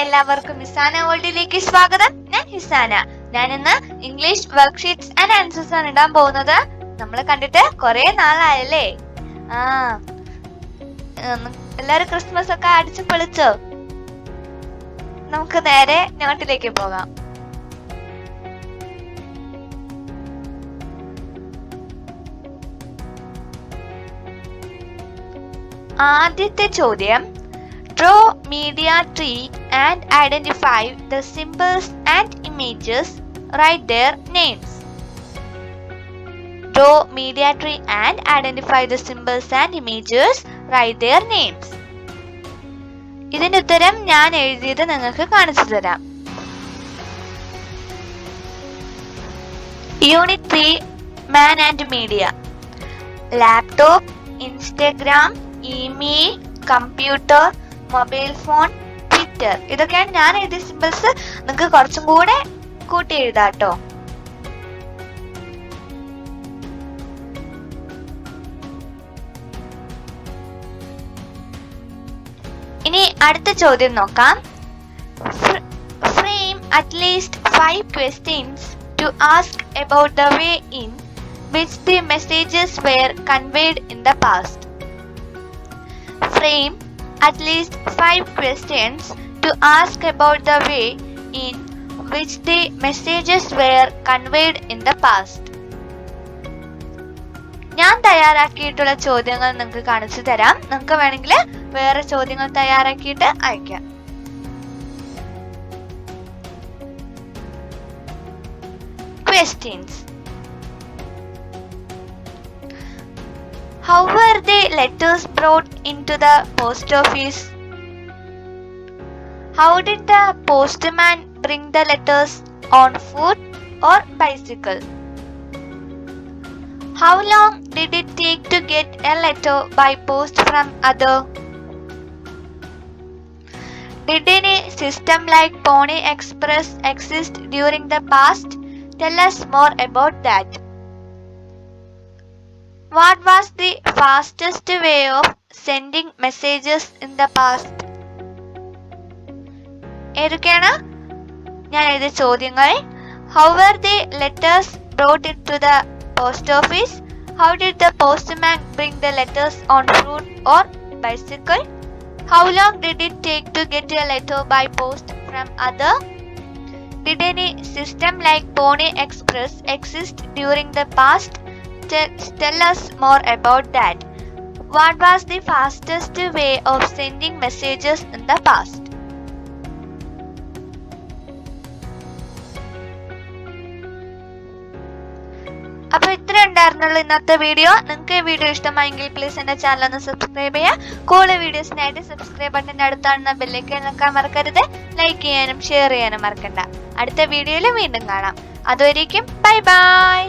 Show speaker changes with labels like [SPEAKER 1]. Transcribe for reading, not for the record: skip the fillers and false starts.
[SPEAKER 1] എല്ലാവർക്കും ഹിസാന വേൾഡിലേക്ക് സ്വാഗതം. ഞാൻ ഹിസാന. ഞാൻ ഇന്ന് ഇംഗ്ലീഷ് വർക്ക്ഷീറ്റ്സ് ആൻഡ് ആൻസേഴ്സ് ആണ് ഇടാൻ പോകുന്നത്. നമ്മൾ കണ്ടിട്ട് കുറെ നാളായല്ലേ? എല്ലാരും ക്രിസ്മസ് ഒക്കെ അടിച്ചു പൊളിച്ചോ? നമുക്ക് നേരെ നോട്ടിലേക്ക് പോകാം. ആദ്യത്തെ ചോദ്യം, draw media tree and identify the symbols and images. Write their names. Draw media tree and identify the symbols and images. Write their names. ഇതിന്റെ ഉത്തരം ഞാൻ എഴുതിയത് നിങ്ങൾക്ക് കാണിച്ചു തരാം. Unit 3 man and media. Laptop, Instagram, email, computer, mobile phone, Twitter. ഇതൊക്കെയാണ് ഞാൻ എഴുതിയ സിമ്പിൾസ്. നിങ്ങൾക്ക് കുറച്ചും കൂടെ കൂട്ടി എഴുതാട്ടോ. ഇനി അടുത്ത ചോദ്യം നോക്കാം. Frame at least 5 questions to ask about the way in which the messages were conveyed in the past. Frame at least 5 questions to ask about the way in which the messages were conveyed in the past. ഞാൻ തയ്യാറാക്കിയിട്ടുള്ള ചോദ്യങ്ങൾ നിങ്ങൾക്ക് കാണിച്ചു തരാം. നിങ്ങൾക്ക് വേണമെങ്കിൽ വേറെ ചോദ്യങ്ങൾ തയ്യാറാക്കിയിട്ട് അയക്കാം. Questions. How were the letters brought into the post office? How did the postman bring the letters, on foot or bicycle? How long did it take to get a letter by post from other? Did any system like Pony Express exist during the past? Tell us more about that. What was the fastest way of sending messages in the past? ഏതൊക്കെയാണ് ഞാൻ എഴുതിയ ചോദ്യങ്ങൾ? How were the letters brought into the post office? How did the postman bring the letters, on foot or bicycle? How long did it take to get a letter by post from other? Did any system like Pony Express exist during the past? Tell us more about that. What was the fastest way of sending messages in the past? അപ്പൊ ഇത്ര ഉണ്ടായിരുന്നുള്ളൂ ഇന്നത്തെ video. നിങ്ങൾക്ക് ഈ video ഇഷ്ടമായെങ്കിൽ please എന്റെ channel ഒന്ന് subscribe ചെയ്യുക. കൂടുതൽ വീഡിയോസിനായിട്ട് സബ്സ്ക്രൈബ് ബട്ടന്റെ അടുത്താണ് ബെല്ലൈക്കൺ നിൽക്കാൻ മറക്കരുത്. ലൈക്ക് ചെയ്യാനും ഷെയർ ചെയ്യാനും മറക്കണ്ട. അടുത്ത വീഡിയോയിൽ വീണ്ടും കാണാം. അതുവരേക്കും ബൈ ബൈ.